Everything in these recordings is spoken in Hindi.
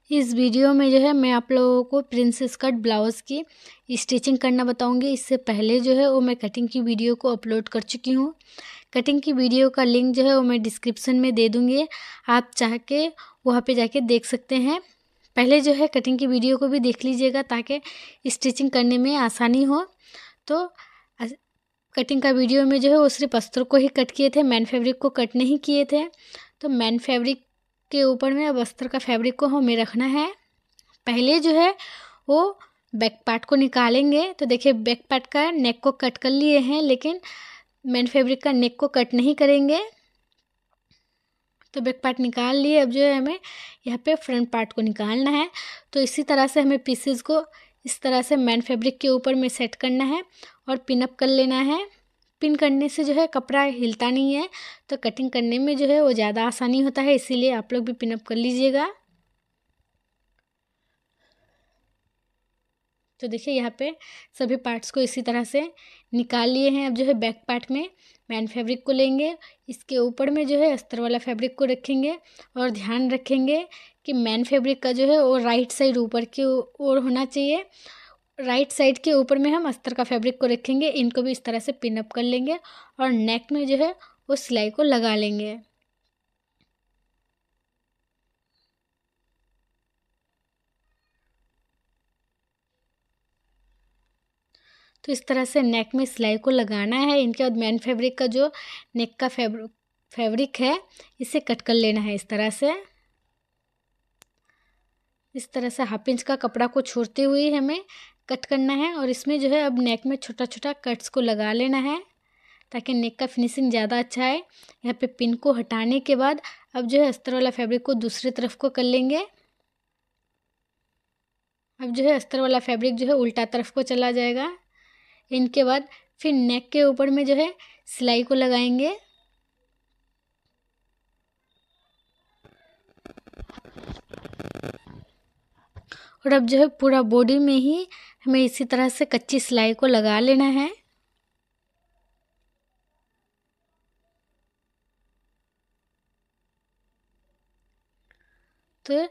इस वीडियो में जो है मैं आप लोगों को प्रिंसेस कट ब्लाउज़ की स्टिचिंग करना बताऊंगी। इससे पहले जो है वो मैं कटिंग की वीडियो को अपलोड कर चुकी हूँ। कटिंग की वीडियो का लिंक जो है वो मैं डिस्क्रिप्शन में दे दूँगी, आप चाह के वहाँ पे जाके देख सकते हैं। पहले जो है कटिंग की वीडियो को भी देख लीजिएगा ताकि स्टिचिंग करने में आसानी हो। तो कटिंग का वीडियो में जो है वो सिर्फ अस्तर को ही कट किए थे, मेन फैब्रिक को कट नहीं किए थे। तो मेन फैब्रिक के ऊपर में अब अस्तर का फैब्रिक को हमें रखना है। पहले जो है वो बैक पार्ट को निकालेंगे। तो देखिए बैक पार्ट का नेक को कट कर लिए हैं, लेकिन मेन फैब्रिक का नेक को कट नहीं करेंगे। तो बैक पार्ट निकाल लिए। अब जो है हमें यहाँ पे फ्रंट पार्ट को निकालना है। तो इसी तरह से हमें पीसेस को इस तरह से मेन फैब्रिक के ऊपर में सेट करना है और पिन अप कर लेना है। पिन करने से जो है कपड़ा हिलता नहीं है, तो कटिंग करने में जो है वो ज़्यादा आसानी होता है, इसीलिए आप लोग भी पिन अप कर लीजिएगा। तो देखिए यहाँ पे सभी पार्ट्स को इसी तरह से निकाल लिए हैं। अब जो है बैक पार्ट में मेन फैब्रिक को लेंगे, इसके ऊपर में जो है अस्तर वाला फैब्रिक को रखेंगे और ध्यान रखेंगे कि मेन फैब्रिक का जो है वो राइट साइड ऊपर की ओर होना चाहिए। राइट साइड के ऊपर में हम अस्तर का फैब्रिक को रखेंगे। इनको भी इस तरह से पिन अप कर लेंगे और नेक में जो है वो सिलाई को लगा लेंगे। तो इस तरह से नेक में सिलाई को लगाना है। इनके बाद मेन फैब्रिक का जो नेक का फैब्रिक है इसे कट कर लेना है। इस तरह से हाफ इंच का कपड़ा को छोड़ते हुए हमें कट करना है और इसमें जो है अब नेक में छोटा छोटा कट्स को लगा लेना है ताकि नेक का फिनिशिंग ज़्यादा अच्छा है। यहाँ पे पिन को हटाने के बाद अब जो है अस्तर वाला फैब्रिक को दूसरी तरफ को कर लेंगे। अब जो है अस्तर वाला फैब्रिक जो है उल्टा तरफ को चला जाएगा। इनके बाद फिर नेक के ऊपर में जो है सिलाई को लगाएंगे। और अब जो है पूरा बॉडी में ही हमें इसी तरह से कच्ची सिलाई को लगा लेना है। तो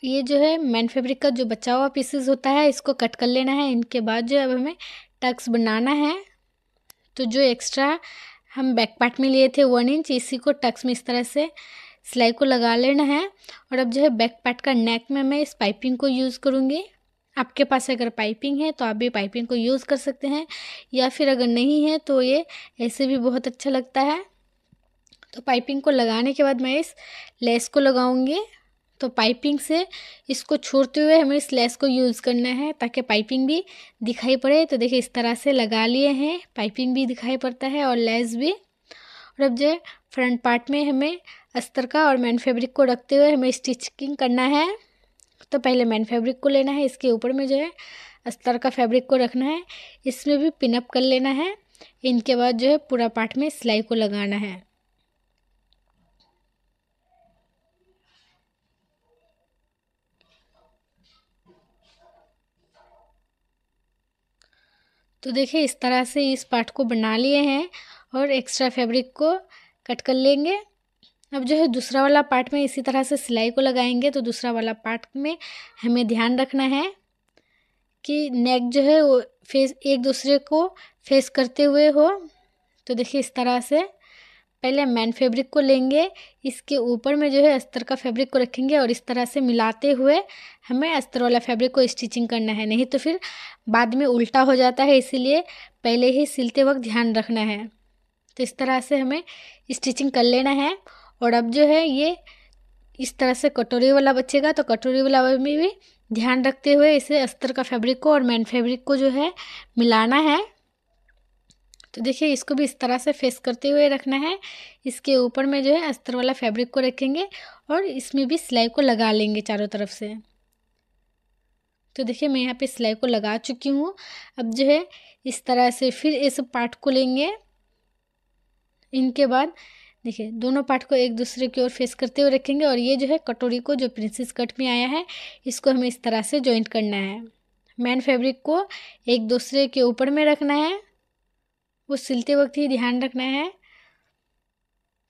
ये जो है मेन फैब्रिक का जो बचा हुआ पीसेस होता है इसको कट कर लेना है। इनके बाद जो है अब हमें टक्स बनाना है। तो जो एक्स्ट्रा हम बैक पार्ट में लिए थे 1 इंच, इसी को टक्स में इस तरह से सिलाई को लगा लेना है। और अब जो है बैक पार्ट का नेक में मैं इस पाइपिंग को यूज़ करूँगी। आपके पास अगर पाइपिंग है तो आप भी पाइपिंग को यूज़ कर सकते हैं, या फिर अगर नहीं है तो ये ऐसे भी बहुत अच्छा लगता है। तो पाइपिंग को लगाने के बाद मैं इस लेस को लगाऊंगी। तो पाइपिंग से इसको छोड़ते हुए हमें इस लेस को यूज़ करना है ताकि पाइपिंग भी दिखाई पड़े। तो देखिए इस तरह से लगा लिए हैं, पाइपिंग भी दिखाई पड़ता है और लेस भी। और अब जो फ्रंट पार्ट में हमें अस्तर का और मेन फैब्रिक को रखते हुए हमें स्टिचिंग करना है। तो पहले मेन फैब्रिक को लेना है, इसके ऊपर में जो है अस्तर का फैब्रिक को रखना है, इसमें भी पिन अप कर लेना है। इनके बाद जो है पूरा पार्ट में सिलाई को लगाना है। तो देखिए इस तरह से इस पार्ट को बना लिए हैं और एक्स्ट्रा फैब्रिक को कट कर लेंगे। अब जो है दूसरा वाला पार्ट में इसी तरह से सिलाई को लगाएंगे। तो दूसरा वाला पार्ट में हमें ध्यान रखना है कि नेक जो है वो फेस एक दूसरे को फेस करते हुए हो। तो देखिए इस तरह से पहले मेन फैब्रिक को लेंगे, इसके ऊपर में जो है अस्तर का फैब्रिक को रखेंगे और इस तरह से मिलाते हुए हमें अस्तर वाला फैब्रिक को स्टिचिंग करना है, नहीं तो फिर बाद में उल्टा हो जाता है, इसीलिए पहले ही सिलते वक्त ध्यान रखना है। तो इस तरह से हमें स्टिचिंग कर लेना है। और अब जो है ये इस तरह से कटोरी वाला बचेगा, तो कटोरी वाला में भी ध्यान रखते हुए इसे अस्तर का फैब्रिक को और मेन फैब्रिक को जो है मिलाना है। तो देखिए इसको भी इस तरह से फेस करते हुए रखना है। इसके ऊपर में जो है अस्तर वाला फैब्रिक को रखेंगे और इसमें भी सिलाई को लगा लेंगे चारों तरफ से। तो देखिए मैं यहाँ पे सिलाई को लगा चुकी हूँ। अब जो है इस तरह से फिर इस पार्ट को लेंगे। इनके बाद देखिए दोनों पार्ट को एक दूसरे की ओर फेस करते हुए रखेंगे और ये जो है कटोरी को जो प्रिंसेस कट में आया है इसको हमें इस तरह से जॉइंट करना है। मेन फैब्रिक को एक दूसरे के ऊपर में रखना है, वो सिलते वक्त ही ध्यान रखना है।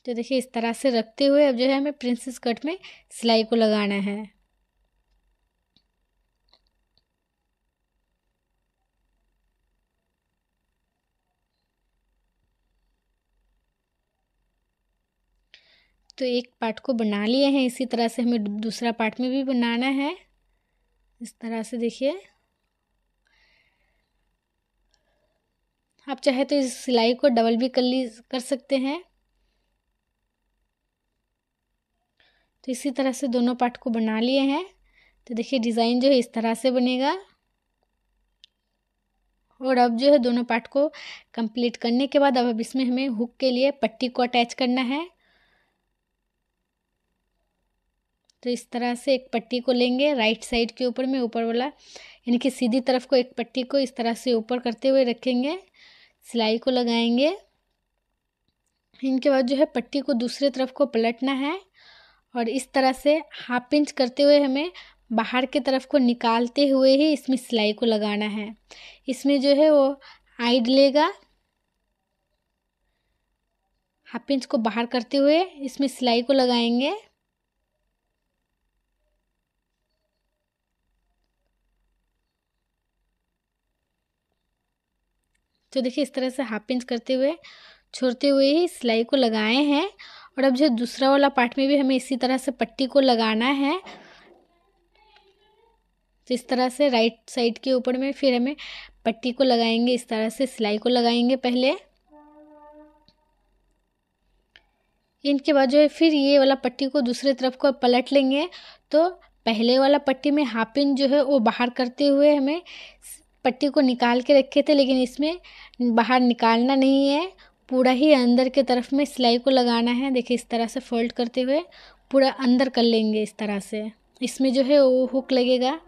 तो देखिए इस तरह से रखते हुए अब जो है हमें प्रिंसेस कट में सिलाई को लगाना है। तो एक पार्ट को बना लिए हैं, इसी तरह से हमें दूसरा पार्ट में भी बनाना है। इस तरह से देखिए, आप चाहे तो इस सिलाई को डबल भी कर सकते हैं। तो इसी तरह से दोनों पार्ट को बना लिए हैं। तो देखिए डिज़ाइन जो है इस तरह से बनेगा। और अब जो है दोनों पार्ट को कंप्लीट करने के बाद अब इसमें हमें हुक के लिए पट्टी को अटैच करना है। तो इस तरह से एक पट्टी को लेंगे राइट साइड के ऊपर में, ऊपर वाला यानी कि सीधी तरफ को एक पट्टी को इस तरह से ऊपर करते हुए रखेंगे, सिलाई को लगाएंगे। इनके बाद जो है पट्टी को दूसरी तरफ को पलटना है और इस तरह से हाफ इंच करते हुए हमें बाहर की तरफ को निकालते हुए ही इसमें सिलाई को लगाना है। इसमें जो है वो आइड लेगा, हाफ इंच को बाहर करते हुए इसमें सिलाई को लगाएंगे। तो देखिए इस तरह से हाफ इंच करते हुए छोड़ते हुए ही सिलाई को लगाए हैं। और अब जो दूसरा वाला पार्ट में भी हमें इसी तरह से पट्टी को लगाना है। तो इस तरह से राइट साइड के ऊपर में फिर हमें पट्टी को लगाएंगे, इस तरह से सिलाई को लगाएंगे पहले। इनके बाद जो है फिर ये वाला पट्टी को दूसरी तरफ को पलट लेंगे। तो पहले वाला पट्टी में हाफ इंच जो है वो बाहर करते हुए हमें पट्टी को निकाल के रखे थे, लेकिन इसमें बाहर निकालना नहीं है, पूरा ही अंदर के तरफ में सिलाई को लगाना है। देखिए इस तरह से फोल्ड करते हुए पूरा अंदर कर लेंगे इस तरह से। इसमें जो है वो हुक लगेगा,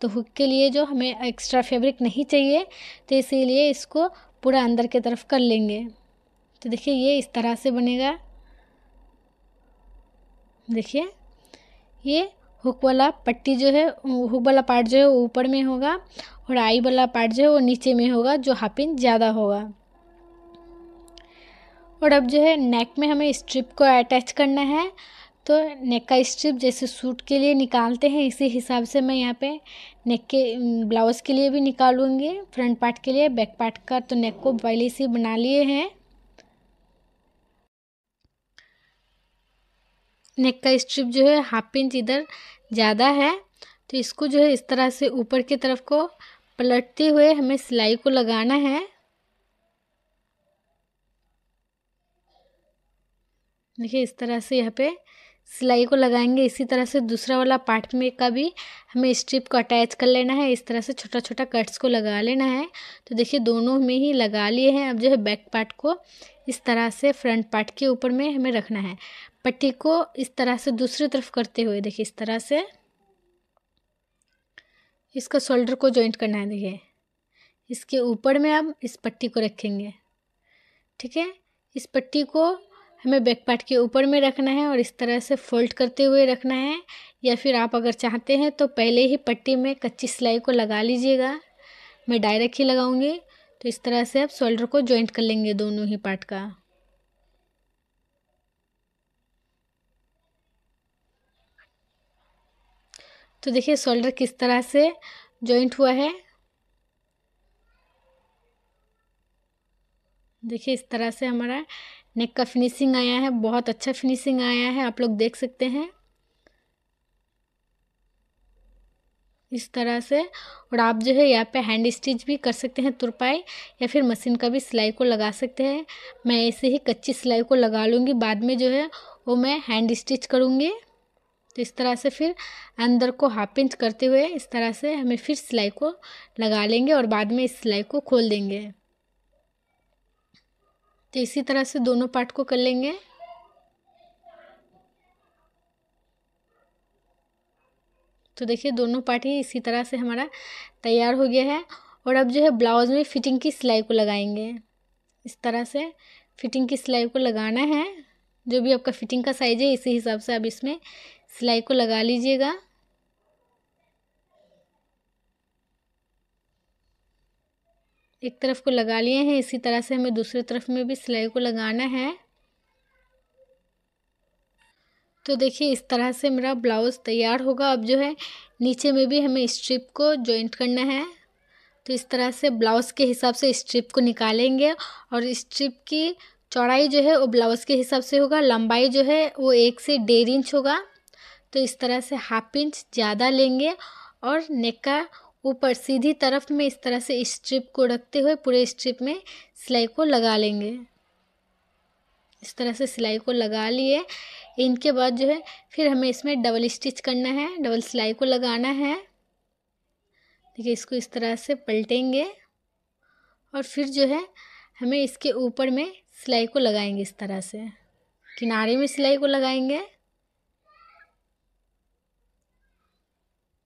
तो हुक के लिए जो हमें एक्स्ट्रा फैब्रिक नहीं चाहिए, तो इसीलिए इसको पूरा अंदर के तरफ कर लेंगे। तो देखिए ये इस तरह से बनेगा। देखिए ये हुक वाला पट्टी जो है, हुक वाला पार्ट जो है वो ऊपर में होगा और आई वाला पार्ट जो है वो नीचे में होगा, जो हाफ इंच ज़्यादा होगा। और अब जो है नेक में हमें स्ट्रिप को अटैच करना है। तो नेक का स्ट्रिप जैसे सूट के लिए निकालते हैं, इसी हिसाब से मैं यहाँ पे नेक के ब्लाउज़ के लिए भी निकालूंगी। फ्रंट पार्ट के लिए, बैक पार्ट का तो नेक को पहले से बना लिए हैं। नेक का स्ट्रिप जो है हाफ इंच इधर ज़्यादा है, तो इसको जो है इस तरह से ऊपर की तरफ को पलटते हुए हमें सिलाई को लगाना है। देखिए इस तरह से यहाँ पे सिलाई को लगाएंगे। इसी तरह से दूसरा वाला पार्ट में का भी हमें स्ट्रिप को अटैच कर लेना है, इस तरह से छोटा छोटा कट्स को लगा लेना है। तो देखिए दोनों में ही लगा लिए हैं। अब जो है बैक पार्ट को इस तरह से फ्रंट पार्ट के ऊपर में हमें रखना है, पट्टी को इस तरह से दूसरी तरफ करते हुए देखिए इस तरह से इसका शोल्डर को जॉइंट करना है। देखिए इसके ऊपर में अब इस पट्टी को रखेंगे, ठीक है। इस पट्टी को हमें बैक पार्ट के ऊपर में रखना है और इस तरह से फोल्ड करते हुए रखना है, या फिर आप अगर चाहते हैं तो पहले ही पट्टी में कच्ची सिलाई को लगा लीजिएगा। मैं डायरेक्ट ही लगाऊंगी। तो इस तरह से आप शोल्डर को जॉइंट कर लेंगे दोनों ही पार्ट का। तो देखिए शोल्डर किस तरह से जॉइंट हुआ है। देखिए इस तरह से हमारा नेक का फिनिशिंग आया है, बहुत अच्छा फिनिशिंग आया है, आप लोग देख सकते हैं इस तरह से। और आप जो है यहाँ पे हैंड स्टिच भी कर सकते हैं तुरपाई, या फिर मशीन का भी सिलाई को लगा सकते हैं। मैं ऐसे ही कच्ची सिलाई को लगा लूँगी, बाद में जो है वो मैं हैंड स्टिच करूँगी। तो इस तरह से फिर अंदर को हाफ इंच करते हुए इस तरह से हमें फिर सिलाई को लगा लेंगे और बाद में इस सिलाई को खोल देंगे। तो इसी तरह से दोनों पार्ट को कर लेंगे। तो देखिए दोनों पार्ट ही इसी तरह से हमारा तैयार हो गया है। और अब जो है ब्लाउज़ में फिटिंग की सिलाई को लगाएंगे। इस तरह से फिटिंग की सिलाई को लगाना है, जो भी आपका फिटिंग का साइज है इसी हिसाब से आप इसमें सिलाई को लगा लीजिएगा। एक तरफ को लगा लिए हैं, इसी तरह से हमें दूसरी तरफ में भी सिलाई को लगाना है। तो देखिए इस तरह से मेरा ब्लाउज़ तैयार होगा। अब जो है नीचे में भी हमें स्ट्रिप को जॉइंट करना है। तो इस तरह से ब्लाउज़ के हिसाब से स्ट्रिप को निकालेंगे और स्ट्रिप की चौड़ाई जो है वो ब्लाउज़ के हिसाब से होगा, लंबाई जो है वो 1 से 1.5 इंच होगा। तो इस तरह से 1/2 इंच ज़्यादा लेंगे और नेक का ऊपर सीधी तरफ में इस तरह से स्ट्रिप को रखते हुए पूरे स्ट्रिप में सिलाई को लगा लेंगे। इस तरह से सिलाई को लगा लिए। इनके बाद जो है फिर हमें इसमें डबल स्टिच करना है, डबल सिलाई को लगाना है। देखिए इसको इस तरह से पलटेंगे और फिर जो है हमें इसके ऊपर में सिलाई को लगाएंगे। इस तरह से किनारे में सिलाई को लगाएंगे।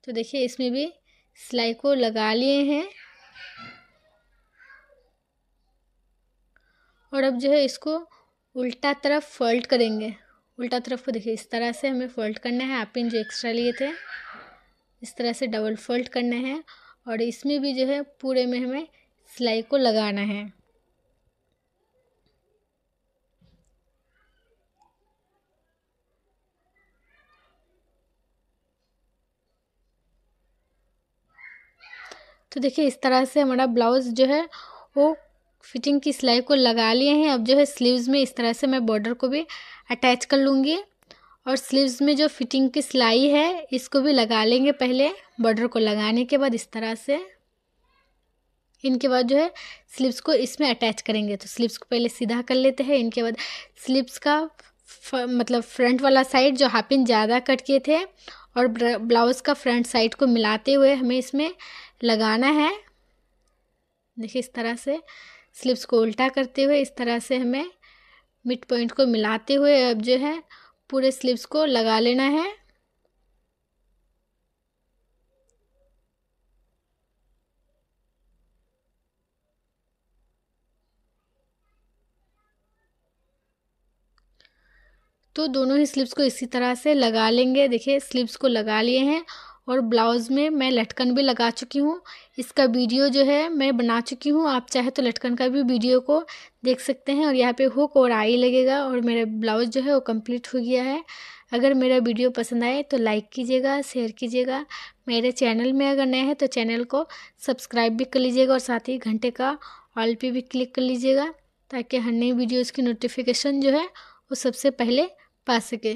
तो देखिए इसमें भी सिलाई को लगा लिए हैं और अब जो है इसको उल्टा तरफ फोल्ड करेंगे। उल्टा तरफ को देखिए इस तरह से हमें फोल्ड करना है। 1/2 इंच जो एक्स्ट्रा लिए थे इस तरह से डबल फोल्ड करना है और इसमें भी जो है पूरे में हमें सिलाई को लगाना है। तो देखिए इस तरह से हमारा ब्लाउज़ जो है वो फिटिंग की सिलाई को लगा लिए हैं। अब जो है स्लीव्स में इस तरह से मैं बॉर्डर को भी अटैच कर लूँगी और स्लीव्स में जो फिटिंग की सिलाई है इसको भी लगा लेंगे। पहले बॉर्डर को लगाने के बाद इस तरह से इनके बाद जो है स्लीव्स को इसमें अटैच करेंगे। तो स्लीव्स को पहले सीधा कर लेते हैं। इनके बाद स्लीव्स का मतलब फ्रंट वाला साइड जो 1/2 इंच ज़्यादा कट किए थे और ब्लाउज़ का फ्रंट साइड को मिलाते हुए हमें इसमें लगाना है। देखिए इस तरह से स्लीव्स को उल्टा करते हुए इस तरह से हमें मिड पॉइंट को मिलाते हुए अब जो है पूरे स्लीव्स को लगा लेना है। तो दोनों ही स्लीव्स को इसी तरह से लगा लेंगे। देखिए स्लीव्स को लगा लिए हैं और ब्लाउज़ में मैं लटकन भी लगा चुकी हूँ। इसका वीडियो जो है मैं बना चुकी हूँ, आप चाहे तो लटकन का भी वीडियो को देख सकते हैं। और यहाँ पे हुक और आई लगेगा और मेरा ब्लाउज़ जो है वो कंप्लीट हो गया है। अगर मेरा वीडियो पसंद आए तो लाइक कीजिएगा, शेयर कीजिएगा। मेरे चैनल में अगर नए हैं तो चैनल को सब्सक्राइब भी कर लीजिएगा और साथ ही घंटे का ऑल पे भी क्लिक कर लीजिएगा ताकि हर नई वीडियोज़ की नोटिफिकेशन जो है वो सबसे पहले पा सके।